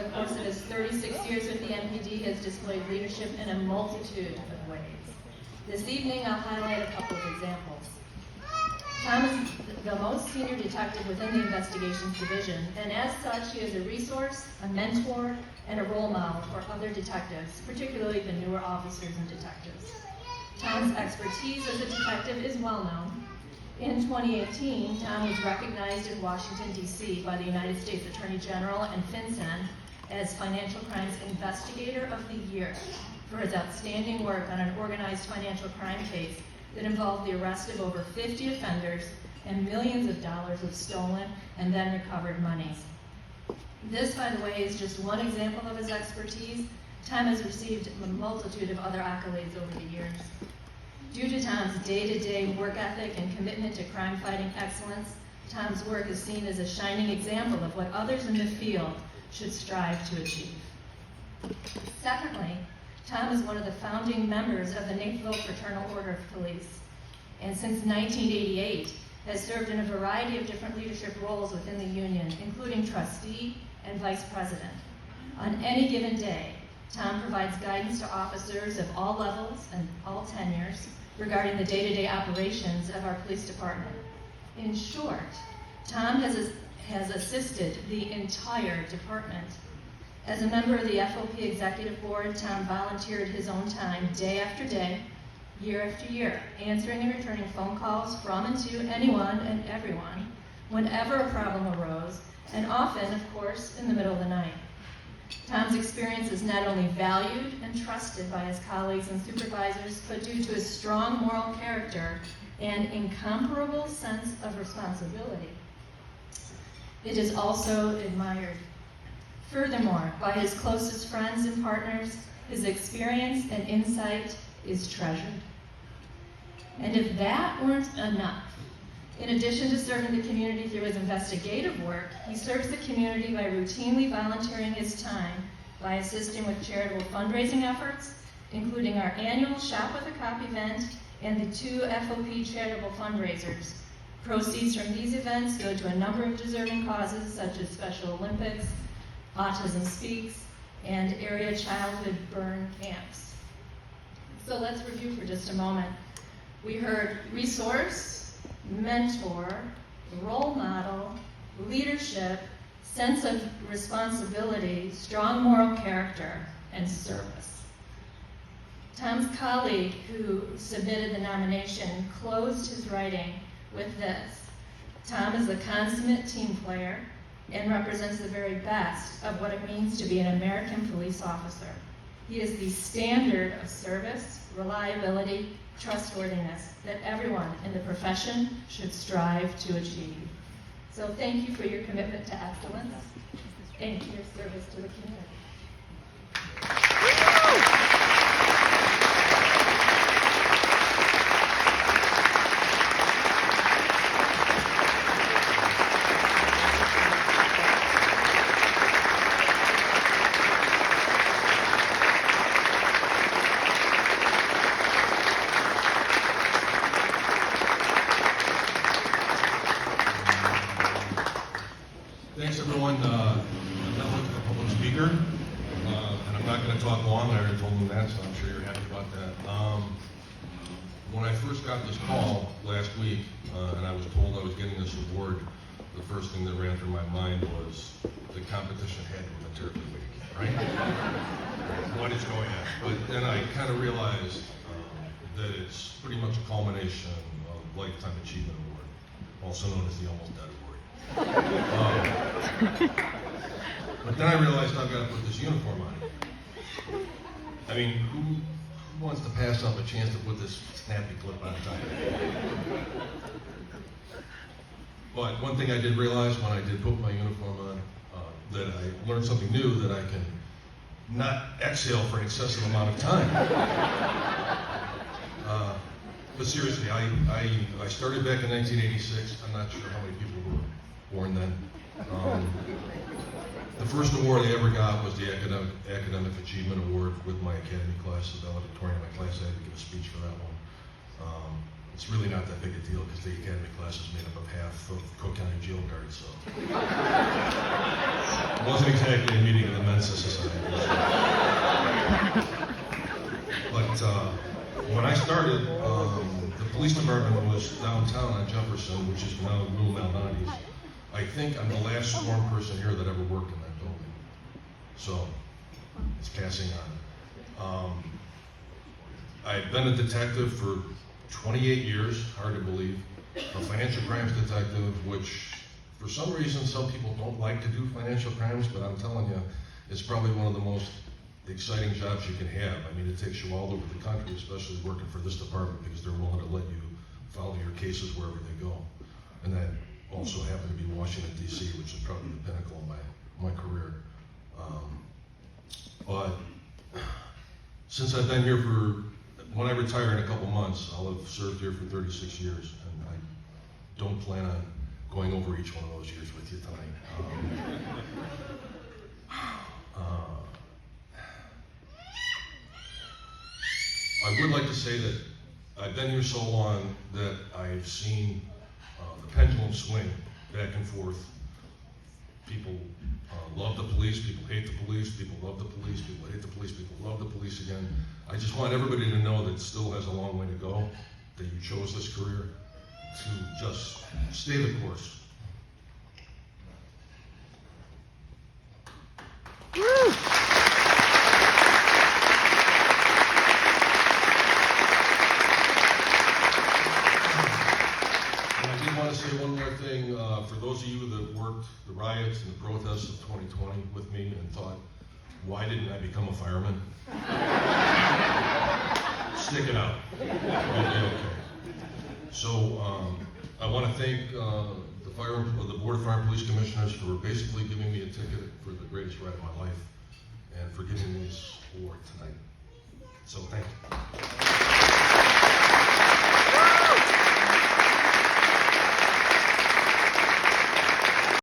the course of his 36 years with the NPD, has displayed leadership in a multitude of ways. This evening, I'll highlight a couple of examples. Tom is the most senior detective within the Investigations Division, and as such, he is a resource, a mentor, and a role model for other detectives, particularly the newer officers and detectives. Tom's expertise as a detective is well known. In 2018, Tom was recognized in Washington, D.C. by the United States Attorney General and FinCEN as Financial Crimes Investigator of the Year for his outstanding work on an organized financial crime case that involved the arrest of over 50 offenders and millions of dollars of stolen and then recovered monies. This, by the way, is just one example of his expertise. Tom has received a multitude of other accolades over the years. Due to Tom's day-to-day work ethic and commitment to crime-fighting excellence, Tom's work is seen as a shining example of what others in the field should strive to achieve. Secondly, Tom is one of the founding members of the Naperville Fraternal Order of Police, and since 1988 has served in a variety of different leadership roles within the union, including trustee and vice president. On any given day, Tom provides guidance to officers of all levels and all tenures regarding the day-to-day operations of our police department. In short, Tom has assisted the entire department. As a member of the FOP Executive Board, Tom volunteered his own time day after day, year after year, answering and returning phone calls from and to anyone and everyone whenever a problem arose, and often, of course, in the middle of the night. Tom's experience is not only valued and trusted by his colleagues and supervisors, but due to his strong moral character and incomparable sense of responsibility, it is also admired. Furthermore, by his closest friends and partners, his experience and insight is treasured. And if that weren't enough, in addition to serving the community through his investigative work, he serves the community by routinely volunteering his time by assisting with charitable fundraising efforts, including our annual Shop with a Cop event and the 2 FOP charitable fundraisers. Proceeds from these events go to a number of deserving causes such as Special Olympics, Autism Speaks, and area childhood burn camps. So let's review for just a moment. We heard resource, mentor, role model, leadership, sense of responsibility, strong moral character, and service. Tom's colleague who submitted the nomination closed his writing with this: Tom is a consummate team player and represents the very best of what it means to be an American police officer. He is the standard of service, reliability, trustworthiness that everyone in the profession should strive to achieve. So thank you for your commitment to excellence and your service to the community. Thanks, everyone. I'm not looking for a public speaker, and I'm not going to talk long. I already told them that, so I'm sure you're happy about that. When I first got this call last week, and I was told I was getting this award, the first thing that ran through my mind was the competition had to have been terribly weak, right? What is going on? But then I kind of realized that it's pretty much a culmination of Lifetime Achievement Award, also known as the Almost Dead Award. But then I realized I've got to put this uniform on. I mean, who wants to pass up a chance to put this snappy clip on tie? But one thing I did realize when I did put my uniform on, that I learned something new, that I can not exhale for an excessive amount of time. But seriously, I started back in 1986. I'm not sure how many people were born then. The first award I ever got was the Academic Achievement Award with my academy class, the valedictorian of my class. I had to give a speech for that one. it's really not that big a deal because the academy class is made up of half of Cook County jail guards, so. It wasn't exactly a meeting of the Mensa Society. But when I started, the police department was downtown on Jefferson, which is now Lou Malnati's. I think I'm the last sworn person here that ever worked in that building. So, it's passing on. I've been a detective for 28 years, hard to believe. A financial crimes detective, which for some reason some people don't like to do financial crimes, but I'm telling you, it's probably one of the most exciting jobs you can have. I mean, it takes you all over the country, especially working for this department, because they're willing to let you follow your cases wherever they go. And that also happened to be Washington, D.C., which is probably the pinnacle of my career. But since I've been here when I retire in a couple months, I'll have served here for 36 years, and I don't plan on going over each one of those years with you tonight. I would like to say that I've been here so long that I've seen the pendulum swing back and forth. People love the police, people hate the police, people love the police, people hate the police, people love the police again. I just want everybody to know that it still has a long way to go, that you chose this career to just stay the course. I want to say one more thing. For those of you that worked the riots and the protests of 2020 with me and thought, why didn't I become a fireman? Stick it out. Okay. So I want to thank the Board of Fire and Police Commissioners for basically giving me a ticket for the greatest ride of my life and for giving me this award tonight. So thank you.